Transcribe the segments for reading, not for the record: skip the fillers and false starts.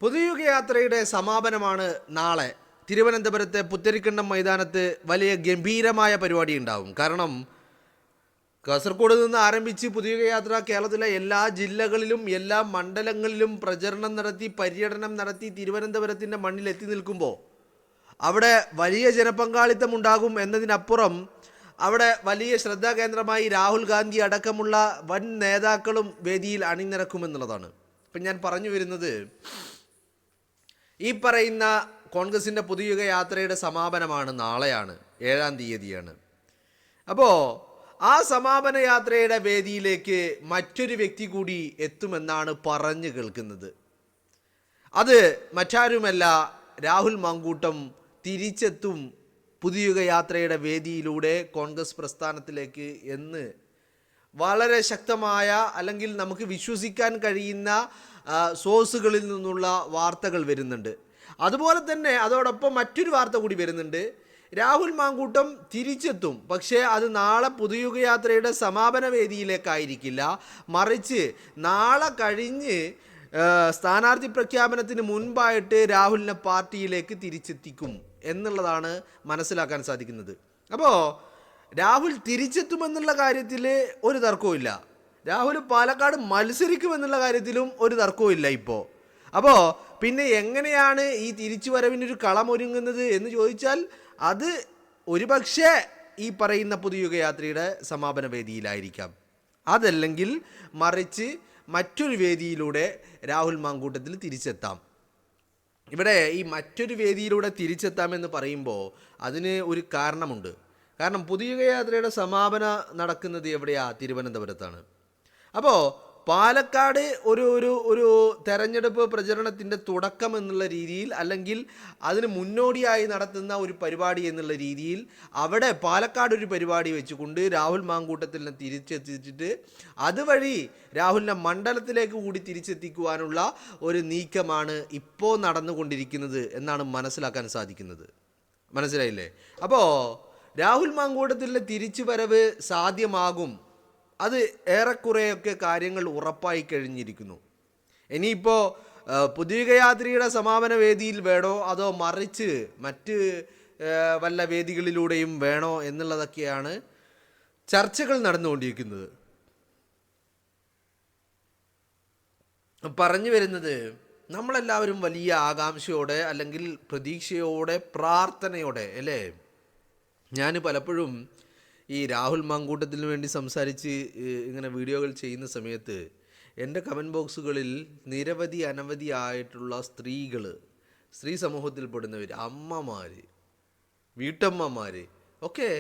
പൊതുയുഗയാത്രയുടെ സമാപനമാണ് നാളെ. തിരുവനന്തപുരത്തെ പുത്തരിക്കണ്ടം മൈതാനത്ത് വലിയ ഗംഭീരമായ പരിപാടി ഉണ്ടാവും. കാരണം കാസർഗോഡ് നിന്ന് ആരംഭിച്ച് പൊതുയുഗയാത്ര കേരളത്തിലെ എല്ലാ ജില്ലകളിലും എല്ലാ മണ്ഡലങ്ങളിലും പ്രചരണം നടത്തി പര്യടനം നടത്തി തിരുവനന്തപുരത്തിൻ്റെ മണ്ണിൽ എത്തി നിൽക്കുമ്പോൾ അവിടെ വലിയ ജനപങ്കാളിത്തം ഉണ്ടാകും എന്നതിനപ്പുറം അവിടെ വലിയ ശ്രദ്ധാകേന്ദ്രമായി രാഹുൽ ഗാന്ധി അടക്കമുള്ള വൻ നേതാക്കളും വേദിയിൽ അണിനിരക്കുമെന്നുള്ളതാണ്. ഇപ്പം ഞാൻ പറഞ്ഞു വരുന്നത്, ഈ പറയുന്ന കോൺഗ്രസിൻ്റെ പൊതുയുഗ യാത്രയുടെ സമാപനമാണ് നാളെയാണ്, 7-ാം തീയതിയാണ്. അപ്പോൾ ആ സമാപന യാത്രയുടെ വേദിയിലേക്ക് മറ്റൊരു വ്യക്തി കൂടി എത്തുമെന്നാണ് പറഞ്ഞു കേൾക്കുന്നത്. അത് മറ്റാരുമല്ല, രാഹുൽ മാങ്കൂട്ടം തിരിച്ചെത്തും പുതുയുഗ യാത്രയുടെ വേദിയിലൂടെ കോൺഗ്രസ് പ്രസ്ഥാനത്തിലേക്ക് എന്ന് വളരെ ശക്തമായ, അല്ലെങ്കിൽ നമുക്ക് വിശ്വസിക്കാൻ കഴിയുന്ന സോഴ്സുകളിൽ നിന്നുള്ള വാർത്തകൾ വരുന്നുണ്ട്. അതുപോലെ തന്നെ അതോടൊപ്പം മറ്റൊരു വാർത്ത കൂടി വരുന്നുണ്ട്. രാഹുൽ മാങ്കൂട്ടം തിരിച്ചെത്തും, പക്ഷേ അത് നാളെ പൊതുയുഗ യാത്രയുടെ സമാപന വേദിയിലേക്കായിരിക്കില്ല, മറിച്ച് നാളെ കഴിഞ്ഞ് സ്ഥാനാർത്ഥി പ്രഖ്യാപനത്തിന് മുൻപായിട്ട് രാഹുലിനെ പാർട്ടിയിലേക്ക് തിരിച്ചെത്തിക്കും എന്നുള്ളതാണ് മനസ്സിലാക്കാൻ സാധിക്കുന്നത്. അപ്പോൾ രാഹുൽ തിരിച്ചെത്തുമെന്നുള്ള കാര്യത്തിൽ ഒരു തർക്കവുമില്ല. രാഹുൽ പാലക്കാട് മത്സരിക്കുമെന്നുള്ള കാര്യത്തിലും ഒരു തർക്കവുമില്ല ഇപ്പോൾ. അപ്പോൾ പിന്നെ എങ്ങനെയാണ് ഈ തിരിച്ചുവരവിനൊരു കളമൊരുങ്ങുന്നത് എന്ന് ചോദിച്ചാൽ അത് ഒരുപക്ഷെ ഈ പറയുന്ന പൊതുയുഗ യാത്രയുടെ സമാപന വേദിയിലായിരിക്കാം. അതല്ലെങ്കിൽ മറിച്ച് മറ്റൊരു വേദിയിലൂടെ രാഹുൽ മാങ്കൂട്ടത്തിൽ തിരിച്ചെത്താം. ഇവിടെ ഈ മറ്റൊരു വേദിയിലൂടെ തിരിച്ചെത്താമെന്ന് പറയുമ്പോൾ അതിന് ഒരു കാരണമുണ്ട്. കാരണം പൊതുയുഗ യാത്രയുടെ സമാപന നടക്കുന്നത് എവിടെയാ? തിരുവനന്തപുരത്താണ്. അപ്പോൾ പാലക്കാട് ഒരു തെരഞ്ഞെടുപ്പ് പ്രചരണത്തിൻ്റെ തുടക്കം എന്നുള്ള രീതിയിൽ, അല്ലെങ്കിൽ അതിന് മുന്നോടിയായി നടത്തുന്ന ഒരു പരിപാടി എന്നുള്ള രീതിയിൽ അവിടെ പാലക്കാട് ഒരു പരിപാടി വെച്ചുകൊണ്ട് രാഹുൽ മാങ്കൂട്ടത്തിനെ തിരിച്ചെത്തിച്ചിട്ട് അതുവഴി രാഹുലിനെ മണ്ഡലത്തിലേക്ക് കൂടി തിരിച്ചെത്തിക്കുവാനുള്ള ഒരു നീക്കമാണ് ഇപ്പോൾ നടന്നുകൊണ്ടിരിക്കുന്നത് എന്നാണ് മനസ്സിലാക്കാൻ സാധിക്കുന്നത്. മനസ്സിലായില്ലേ? അപ്പോൾ രാഹുൽ മാങ്കൂട്ടത്തിൻ്റെ തിരിച്ചുവരവ് സാധ്യമാകും. അത് ഏറെക്കുറെയൊക്കെ കാര്യങ്ങൾ ഉറപ്പായി കഴിഞ്ഞിരിക്കുന്നു. ഇനിയിപ്പോൾ പൊതുയുഗ യാത്രയുടെ സമാപന വേദിയിൽ വേണോ അതോ മറിച്ച് മറ്റ് വല്ല വേദികളിലൂടെയും വേണോ എന്നുള്ളതൊക്കെയാണ് ചർച്ചകൾ നടന്നുകൊണ്ടിരിക്കുന്നത്. പറഞ്ഞു വരുന്നത്, നമ്മളെല്ലാവരും വലിയ ആകാംക്ഷയോടെ അല്ലെങ്കിൽ പ്രതീക്ഷയോടെ പ്രാർത്ഥനയോടെ അല്ലേ, ഞാൻ പലപ്പോഴും ഈ രാഹുൽ മാങ്കൂട്ടത്തിന് വേണ്ടി സംസാരിച്ച് ഇങ്ങനെ വീഡിയോകൾ ചെയ്യുന്ന സമയത്ത് എൻ്റെ കമൻറ്റ് ബോക്സുകളിൽ നിരവധി അനവധി ആയിട്ടുള്ള സ്ത്രീകൾ, സ്ത്രീ സമൂഹത്തിൽപ്പെടുന്നവർ, അമ്മമാർ, വീട്ടമ്മമാർ ഒക്കെ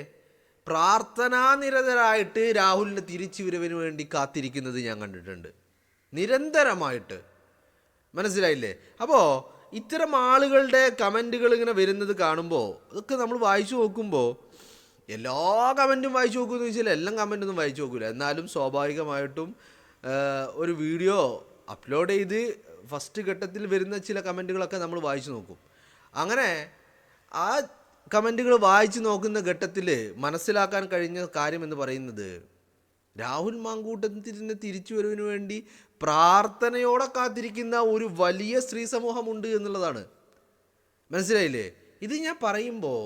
പ്രാർത്ഥനാനിരതരായിട്ട് രാഹുലിൻ്റെ തിരിച്ചുവരവിന് വേണ്ടി കാത്തിരിക്കുന്നത് ഞാൻ കണ്ടിട്ടുണ്ട്, നിരന്തരമായിട്ട്. മനസ്സിലായില്ലേ? അപ്പോൾ ഇത്തരം ആളുകളുടെ കമൻറ്റുകൾ ഇങ്ങനെ വരുന്നത് കാണുമ്പോൾ അതൊക്കെ നമ്മൾ വായിച്ചു നോക്കുമ്പോൾ എല്ലാ കമൻറ്റും വായിച്ചു നോക്കുമെന്ന് ചോദിച്ചാൽ എല്ലാം കമൻറ്റൊന്നും വായിച്ചു നോക്കില്ല. എന്നാലും സ്വാഭാവികമായിട്ടും ഒരു വീഡിയോ അപ്ലോഡ് ചെയ്ത് ഫസ്റ്റ് ഘട്ടത്തിൽ വരുന്ന ചില കമൻറ്റുകളൊക്കെ നമ്മൾ വായിച്ചു നോക്കും. അങ്ങനെ ആ കമൻറ്റുകൾ വായിച്ചു നോക്കുന്ന ഘട്ടത്തിൽ മനസ്സിലാക്കാൻ കഴിഞ്ഞ കാര്യം എന്ന് പറയുന്നത്, രാഹുൽ മാങ്കൂട്ടത്തിന് തിരിച്ചുവരവിന് വേണ്ടി പ്രാർത്ഥനയോടെ കാത്തിരിക്കുന്ന ഒരു വലിയ സ്ത്രീ സമൂഹമുണ്ട് എന്നുള്ളതാണ്. മനസ്സിലായില്ലേ? ഇത് ഞാൻ പറയുമ്പോൾ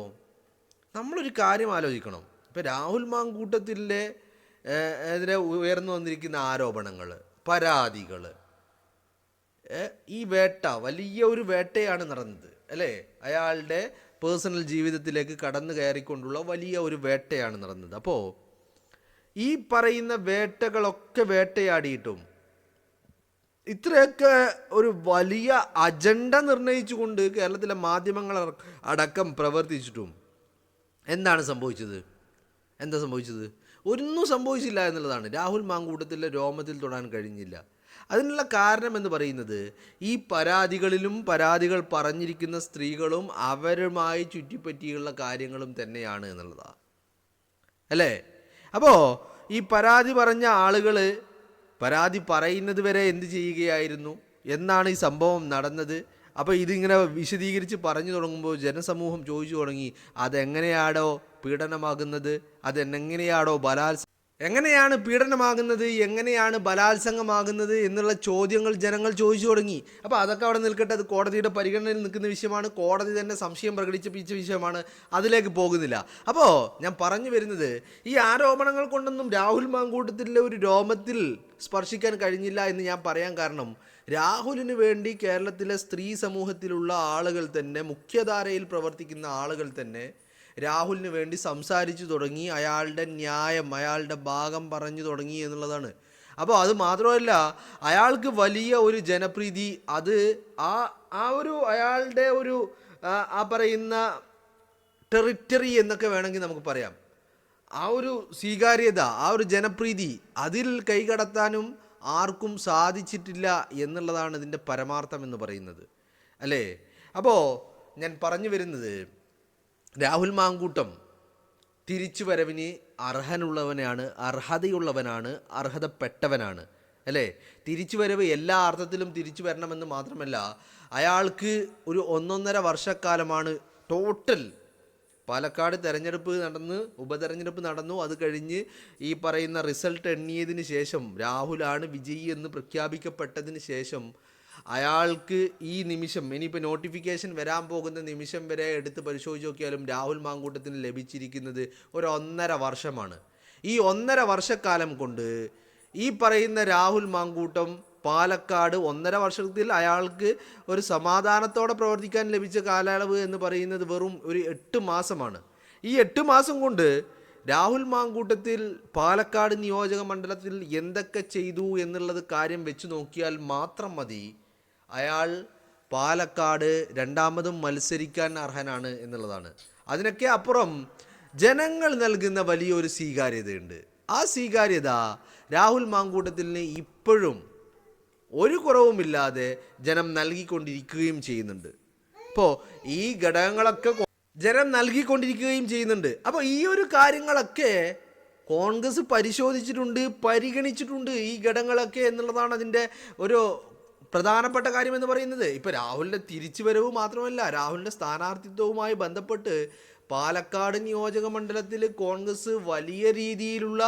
നമ്മളൊരു കാര്യം ആലോചിക്കണം. ഇപ്പോൾ രാഹുൽ മാങ്കൂട്ടത്തിൻ്റെ എതിരെ ഉയർന്നു വന്നിരിക്കുന്ന ആരോപണങ്ങൾ, പരാതികൾ, ഈ വേട്ട വലിയ ഒരു വേട്ടയാണ് നടന്നത് അല്ലേ? അയാളുടെ പേഴ്സണൽ ജീവിതത്തിലേക്ക് കടന്നു കയറിക്കൊണ്ടുള്ള വലിയ ഒരു വേട്ടയാണ് നടന്നത്. അപ്പോൾ ഈ പറയുന്ന വേട്ടകളൊക്കെ വേട്ടയാടിയിട്ടും ഇത്രയൊക്കെ ഒരു വലിയ അജണ്ട നിർണയിച്ചുകൊണ്ട് കേരളത്തിലെ മാധ്യമങ്ങൾ അടക്കം പ്രവർത്തിച്ചിട്ടും എന്താണ് സംഭവിച്ചത്? എന്താ സംഭവിച്ചത്? ഒന്നും സംഭവിച്ചില്ല എന്നുള്ളതാണ്. രാഹുൽ മാങ്കൂട്ടത്തിലെ രോമത്തിൽ തൊടാൻ കഴിഞ്ഞില്ല. അതിനുള്ള കാരണം എന്ന് പറയുന്നത് ഈ പരാതികളിലും പരാതികൾ പറഞ്ഞിരിക്കുന്ന സ്ത്രീകളും അവരുമായി ചുറ്റിപ്പറ്റിയുള്ള കാര്യങ്ങളും തന്നെയാണ് എന്നുള്ളതാണ് അല്ലേ? അപ്പോൾ ഈ പരാതി പറഞ്ഞ ആളുകൾ പരാതി പറയുന്നത് വരെ എന്ത് ചെയ്യുകയായിരുന്നു, എന്നാണ് ഈ സംഭവം നടന്നത്? അപ്പോൾ ഇതിങ്ങനെ വിശദീകരിച്ച് പറഞ്ഞു തുടങ്ങുമ്പോൾ ജനസമൂഹം ചോദിച്ചു തുടങ്ങി, അതെങ്ങനെയാണോ പീഡനമാകുന്നത്, അതെങ്ങനെയാണോ എങ്ങനെയാണ് പീഡനമാകുന്നത്, എങ്ങനെയാണ് ബലാത്സംഗമാകുന്നത് എന്നുള്ള ചോദ്യങ്ങൾ ജനങ്ങൾ ചോദിച്ചു തുടങ്ങി. അപ്പോൾ അതൊക്കെ അവിടെ നിൽക്കട്ടെ, അത് കോടതിയുടെ പരിഗണനയിൽ നിൽക്കുന്ന വിഷയമാണ്, കോടതി തന്നെ സംശയം പ്രകടിപ്പിച്ച വിഷയമാണ്, അതിലേക്ക് പോകുന്നില്ല. അപ്പോൾ ഞാൻ പറഞ്ഞു വരുന്നത്, ഈ ആരോപണങ്ങൾ കൊണ്ടൊന്നും രാഹുൽ മാങ്കൂട്ടത്തിലെ ഒരു രോമത്തിൽ സ്പർശിക്കാൻ കഴിഞ്ഞില്ല എന്ന് ഞാൻ പറയാൻ കാരണം, രാഹുലിന് വേണ്ടി കേരളത്തിലെ സ്ത്രീ സമൂഹത്തിലുള്ള ആളുകൾ തന്നെ, മുഖ്യധാരയിൽ പ്രവർത്തിക്കുന്ന ആളുകൾ തന്നെ രാഹുലിന് വേണ്ടി സംസാരിച്ചു തുടങ്ങി, അയാളുടെ ന്യായം, അയാളുടെ ഭാഗം പറഞ്ഞു തുടങ്ങി എന്നുള്ളതാണ്. അപ്പോൾ അത് മാത്രമല്ല, അയാൾക്ക് വലിയ ഒരു ജനപ്രീതി, അത് ആ ഒരു അയാളുടെ ഒരു ആ പറയുന്ന ടെറിറ്ററി എന്നൊക്കെ വേണമെങ്കിൽ നമുക്ക് പറയാം, ആ ഒരു സ്വീകാര്യത, ആ ഒരു ജനപ്രീതി, അതിൽ കൈകടത്താനും ആർക്കും സാധിച്ചിട്ടില്ല എന്നുള്ളതാണ് ഇതിൻ്റെ പരമാർത്ഥം എന്ന് പറയുന്നത്, അല്ലേ? അപ്പോൾ ഞാൻ പറഞ്ഞു വരുന്നത്, രാഹുൽ മാങ്കൂട്ടം തിരിച്ചു വരവിന് അർഹതയുള്ളവനാണ്, അർഹതപ്പെട്ടവനാണ്, അല്ലേ? തിരിച്ചു വരവ് എല്ലാ അർത്ഥത്തിലും തിരിച്ചു വരണമെന്ന് മാത്രമല്ല, അയാൾക്ക് ഒരു 1.5 വർഷക്കാലമാണ് ടോട്ടൽ. പാലക്കാട് ഉപതെരഞ്ഞെടുപ്പ് നടന്നു, അത് കഴിഞ്ഞ് ഈ പറയുന്ന റിസൾട്ട് എണ്ണിയതിന് ശേഷം, രാഹുലാണ് വിജയി എന്ന് പ്രഖ്യാപിക്കപ്പെട്ടതിന് ശേഷം അയാൾക്ക് ഈ നിമിഷം, ഇനിയിപ്പോൾ നോട്ടിഫിക്കേഷൻ വരാൻ പോകുന്ന നിമിഷം വരെ എടുത്ത് പരിശോധിച്ച് നോക്കിയാലും രാഹുൽ മാങ്കൂട്ടത്തിന് ലഭിച്ചിരിക്കുന്നത് ഒരു 1.5 വർഷമാണ്. ഈ 1.5 വർഷക്കാലം കൊണ്ട് ഈ പറയുന്ന രാഹുൽ മാങ്കൂട്ടം പാലക്കാട് 1.5 വർഷത്തിൽ അയാൾക്ക് ഒരു സമാധാനത്തോടെ പ്രവർത്തിക്കാൻ ലഭിച്ച കാലയളവ് എന്ന് പറയുന്നത് വെറും ഒരു 8 മാസമാണ്. ഈ 8 മാസം കൊണ്ട് രാഹുൽ മാങ്കൂട്ടത്തിൽ പാലക്കാട് നിയോജക മണ്ഡലത്തിൽ എന്തൊക്കെ ചെയ്തു എന്നുള്ളത് കാര്യം വെച്ച് നോക്കിയാൽ മാത്രം മതി അയാൾ പാലക്കാട് രണ്ടാമതും മത്സരിക്കാൻ അർഹനാണ് എന്നുള്ളതാണ്. അതിനൊക്കെ അപ്പുറം ജനങ്ങൾ നൽകുന്ന വലിയൊരു സ്വീകാര്യതയുണ്ട്. ആ സ്വീകാര്യത രാഹുൽ മാങ്കൂട്ടത്തിന് ഇപ്പോഴും ഒരു കുറവുമില്ലാതെ ജനം നൽകിക്കൊണ്ടിരിക്കുകയും ചെയ്യുന്നുണ്ട്. അപ്പോൾ ഈ ഘടകങ്ങളൊക്കെ ജനം നൽകിക്കൊണ്ടിരിക്കുകയും ചെയ്യുന്നുണ്ട്. അപ്പോൾ ഈ ഒരു കാര്യങ്ങളൊക്കെ കോൺഗ്രസ് പരിശോധിച്ചിട്ടുണ്ട്, പരിഗണിച്ചിട്ടുണ്ട് ഈ ഘടകങ്ങളൊക്കെ എന്നുള്ളതാണ് അതിൻ്റെ ഒരു പ്രധാനപ്പെട്ട കാര്യം എന്ന് പറയുന്നത്. ഇപ്പോൾ രാഹുലിൻ്റെ തിരിച്ചുവരവ് മാത്രമല്ല, രാഹുലിൻ്റെ സ്ഥാനാർത്ഥിത്വവുമായി ബന്ധപ്പെട്ട് പാലക്കാട് നിയോജക മണ്ഡലത്തിൽ കോൺഗ്രസ് വലിയ രീതിയിലുള്ള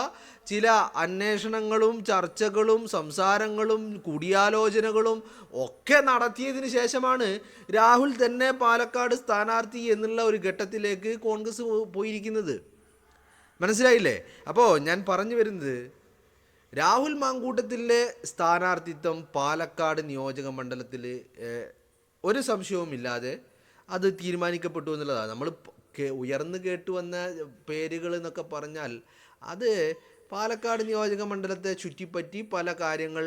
ചില അന്വേഷണങ്ങളും ചർച്ചകളും സംസാരങ്ങളും കൂടിയാലോചനകളും ഒക്കെ നടത്തിയതിന് ശേഷമാണ് രാഹുൽ തന്നെ പാലക്കാട് സ്ഥാനാർത്ഥി എന്നുള്ള ഒരു ഘട്ടത്തിലേക്ക് കോൺഗ്രസ് പോയിരിക്കുന്നത്. മനസ്സിലായില്ലേ? അപ്പോൾ ഞാൻ പറഞ്ഞു വരുന്നത്, രാഹുൽ മാങ്കൂട്ടത്തിലെ സ്ഥാനാർത്ഥിത്വം പാലക്കാട് നിയോജക മണ്ഡലത്തിൽ ഒരു സംശയവുമില്ലാതെ അത് തീരുമാനിക്കപ്പെട്ടു എന്നുള്ളതാണ്. നമ്മൾ ഉയർന്നു കേട്ടു വന്ന പേരുകൾ എന്നൊക്കെ പറഞ്ഞാൽ അത് പാലക്കാട് നിയോജക മണ്ഡലത്തെ ചുറ്റിപ്പറ്റി പല കാര്യങ്ങൾ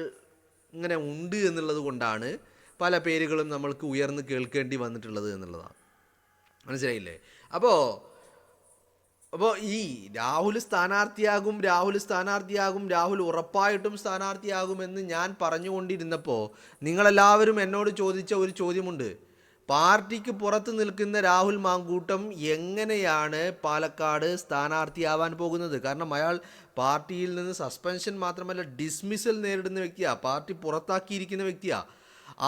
ഇങ്ങനെ ഉണ്ട് എന്നുള്ളത് കൊണ്ടാണ് പല പേരുകളും നമ്മൾക്ക് ഉയർന്നു കേൾക്കേണ്ടി വന്നിട്ടുള്ളത് എന്നുള്ളതാണ്. മനസ്സിലായില്ലേ? അപ്പോൾ ഈ രാഹുൽ സ്ഥാനാർത്ഥിയാകും, രാഹുൽ ഉറപ്പായിട്ടും സ്ഥാനാർത്ഥിയാകുമെന്ന് ഞാൻ പറഞ്ഞുകൊണ്ടിരുന്നപ്പോൾ നിങ്ങളെല്ലാവരും എന്നോട് ചോദിച്ച ഒരു ചോദ്യമുണ്ട്. പാർട്ടിക്ക് പുറത്ത് നിൽക്കുന്ന രാഹുൽ മാങ്കൂട്ടം എങ്ങനെയാണ് പാലക്കാട് സ്ഥാനാർത്ഥിയാവാൻ പോകുന്നത്? കാരണം അയാൾ പാർട്ടിയിൽ നിന്ന് സസ്പെൻഷൻ മാത്രമല്ല ഡിസ്മിസൽ നേരിടുന്ന വ്യക്തിയാണ്, പാർട്ടി പുറത്താക്കിയിരിക്കുന്ന വ്യക്തിയാണ്.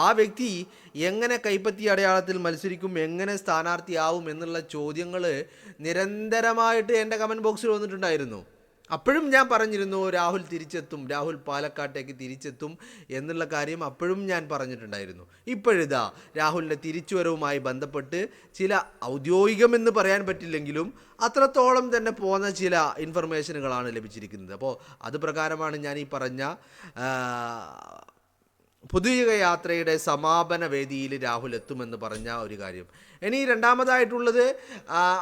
ആ വ്യക്തി എങ്ങനെ കൈപ്പത്തി അടയാളത്തിൽ മത്സരിക്കും, എങ്ങനെ സ്ഥാനാർത്ഥിയാവും എന്നുള്ള ചോദ്യങ്ങൾ നിരന്തരമായിട്ട് എൻ്റെ കമൻറ്റ് ബോക്സിൽ വന്നിട്ടുണ്ടായിരുന്നു. അപ്പോഴും ഞാൻ പറഞ്ഞിരുന്നു രാഹുൽ തിരിച്ചെത്തും, രാഹുൽ പാലക്കാട്ടേക്ക് തിരിച്ചെത്തും എന്നുള്ള കാര്യം അപ്പോഴും ഞാൻ പറഞ്ഞിട്ടുണ്ടായിരുന്നു. ഇപ്പോഴിതാ രാഹുലിൻ്റെ തിരിച്ചുവരവുമായി ബന്ധപ്പെട്ട് ചില ഔദ്യോഗികമെന്ന് പറയാൻ പറ്റില്ലെങ്കിലും അത്രത്തോളം തന്നെ പോകുന്ന ചില ഇൻഫർമേഷനുകളാണ് ലഭിച്ചിരിക്കുന്നത്. അപ്പോൾ അത് പ്രകാരമാണ് ഞാൻ ഈ പറഞ്ഞ പൊതുയുഗ യാത്രയുടെ സമാപന വേദിയിൽ രാഹുൽ എത്തുമെന്ന് പറഞ്ഞ ഒരു കാര്യം. ഇനി രണ്ടാമതായിട്ടുള്ളത്,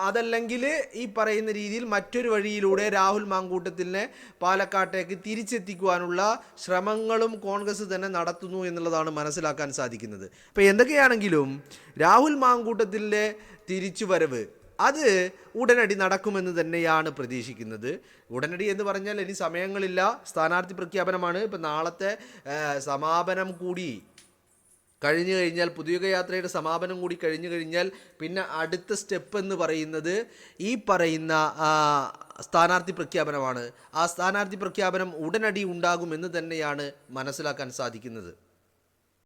അതല്ലെങ്കിൽ ഈ പറയുന്ന രീതിയിൽ മറ്റൊരു വഴിയിലൂടെ രാഹുൽ മാങ്കൂട്ടത്തിനെ പാലക്കാട്ടേക്ക് തിരിച്ചെത്തിക്കുവാനുള്ള ശ്രമങ്ങളും കോൺഗ്രസ് തന്നെ നടത്തുന്നു എന്നുള്ളതാണ് മനസ്സിലാക്കാൻ സാധിക്കുന്നത്. അപ്പോൾ എന്തൊക്കെയാണെങ്കിലും രാഹുൽ മാങ്കൂട്ടത്തിൻ്റെ തിരിച്ചുവരവ് അത് ഉടനടി നടക്കുമെന്ന് തന്നെയാണ് പ്രതീക്ഷിക്കുന്നത്. ഉടനടി എന്ന് പറഞ്ഞാൽ ഇനി സമയങ്ങളില്ല, സ്ഥാനാർത്ഥി പ്രഖ്യാപനമാണ്. ഇപ്പം നാളത്തെ സമാപനം കൂടി കഴിഞ്ഞു കഴിഞ്ഞാൽ, പുതിയുഗ യാത്രയുടെ സമാപനം കൂടി കഴിഞ്ഞു കഴിഞ്ഞാൽ പിന്നെ അടുത്ത സ്റ്റെപ്പ് എന്ന് പറയുന്നത് ഈ പറയുന്ന സ്ഥാനാർത്ഥി പ്രഖ്യാപനമാണ്. ആ സ്ഥാനാർത്ഥി പ്രഖ്യാപനം ഉടനടി ഉണ്ടാകുമെന്ന് തന്നെയാണ് മനസ്സിലാക്കാൻ സാധിക്കുന്നത്.